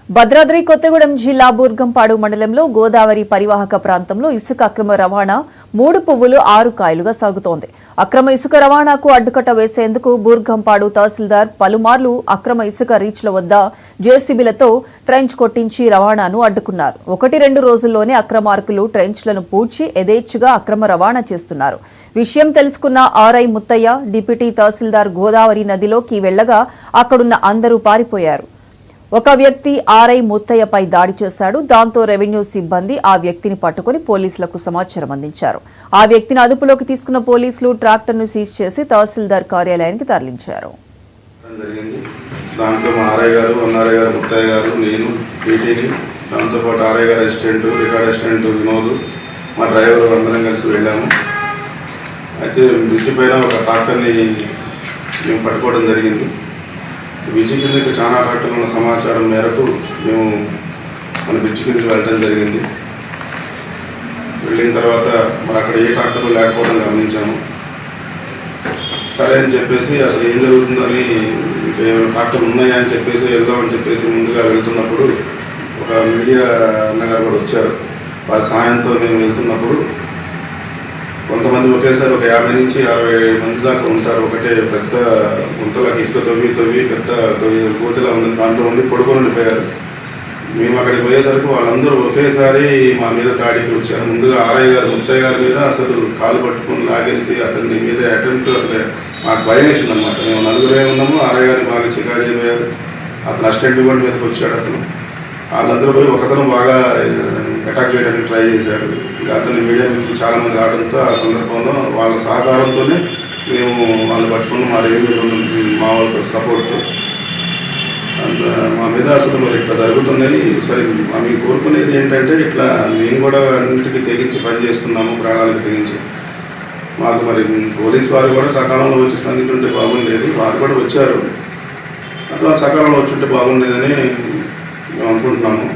భద్రాద్రి కొత్తగూడెం జిల్లా బూర్గంపాడు మండలంలో గోదావరి పరివాహక ప్రాంతంలో ఇసుక అక్రమ రవాణా 3 పువ్వులు 6 కాయలుగా సాగుతోంది. అక్రమ ఇసుక రవాణాకు అడ్డుకట్ట వేసేందుకు బూర్గంపాడు తహసీల్దార్ పలుమార్లు అక్రమ ఇసుక రీచ్ల వద్ద జేసీబీలతో ట్రెంచ్ కొట్టించి రవాణాను అడ్డుకున్నారు. 1-2 రోజుల్లోనే అక్రమార్కులు ట్రెంచ్లను పూడ్చి యథేచ్ఛగా అక్రమ రవాణా చేస్తున్నారు. విషయం తెలుసుకున్న ఆర్ఐ ముత్తయ్య డిప్యూటీ తహసీల్దార్ గోదావరి నదిలోకి వెళ్లగా అక్కడున్న అందరూ పారిపోయారు. ఒక వ్యక్తి ఆర్ఐ ముత్తయ్యపై దాడి చేశాడు. దాంతో రెవెన్యూ సిబ్బంది ఆ వ్యక్తిని పట్టుకుని పోలీసులకు సమాచారం అందించారు. ఆ వ్యక్తిని అదుపులోకి తీసుకున్న పోలీసులు ట్రాక్టర్ను సీజ్ చేసి తహసీల్దార్ కార్యాలయానికి తరలించారు. దాంట్లో మా ఆర్ఐ గారు, ఎన్ఆర్ఐ గారు, ముత్తయ్య గారు, నేను పీటీని, దాంతోపాటు ఆర్ఐ గారు అసిస్టెంట్, రికార్డ్ అసిస్టెంట్ వినోద్, మా డ్రైవర్ అందరం కలిసి వెళ్ళాము. అయితే బ్రిడ్జి పైన ఒక ట్రాక్టర్ని మేము పట్టుకోవడం జరిగింది. బ్రిడ్జి కిందకి చాలా ట్రాక్టర్లు ఉన్న సమాచారం మేరకు మేము మన బ్రిడ్జి కిందకి వెళ్ళడం జరిగింది. వెళ్ళిన తర్వాత మరి అక్కడ ఏ ట్రాక్టర్లు లేకపోవడం గమనించాము. సరే అని చెప్పేసి అసలు ఏం జరుగుతుందని ఏమైనా ట్రాక్టర్లు ఉన్నాయా అని చెప్పేసి వెళ్దామని చెప్పేసి ముందుగా వెళ్తున్నప్పుడు ఒక మీడియా అన్నగారు కూడా వచ్చారు. వారి సహాయంతో మేము వెళ్తున్నప్పుడు కొంతమంది ఒకేసారి ఒక 50 నుంచి 60 మంది దాకా ఉంటారు. ఒకటే పెద్ద గుంతలకు ఇసుక తవ్వి పెద్ద గోతిలా ఉంది, దాంట్లో ఉండి పడుకొని ఉండిపోయారు. మేము అక్కడికి పోయేసరికి వాళ్ళందరూ ఒకేసారి మా మీద దాడికి వచ్చారు. ముందుగా ఆర్ఐ గారు, ముత్తయ్య గారి మీద అసలు కాలు పట్టుకుని లాగేసి అతని మీద అటెంప్ట్ అసలు మాకు భయం వేసింది అనమాట. మేము నలుగురే ఉన్నాము. ఆర్ఐ గారిని బాగా చికారు చేయబోయారు. అతను అసిస్టెంట్ కూడా మీదకి వచ్చాడు. వాళ్ళందరూ పోయి ఒకతను బాగా అటాక్ చేయడానికి ట్రై చేశాడు. ఇక అతని మీడియా మిత్రులు చాలామంది రావడంతో ఆ సందర్భంలో వాళ్ళ సహకారంతోనే మేము వాళ్ళు పట్టుకుని మా రెవెన్యూ మా వాళ్ళతో సపోర్ట్తో మా మీద అసలు మరి ఇట్లా జరుగుతున్నాయి. సరే మేము కోరుకునేది ఏంటంటే ఇట్లా మేము కూడా అన్నిటికీ తెగించి పనిచేస్తున్నాము, ప్రాణాలకు తెగించి. మాకు మరి పోలీస్ వారు కూడా సకాలంలో వచ్చి స్పందించుంటే బాగుండేది. వారు కూడా వచ్చారు. అట్లా సకాలంలో వచ్చుంటే బాగుండేదని మేము అనుకుంటున్నాము.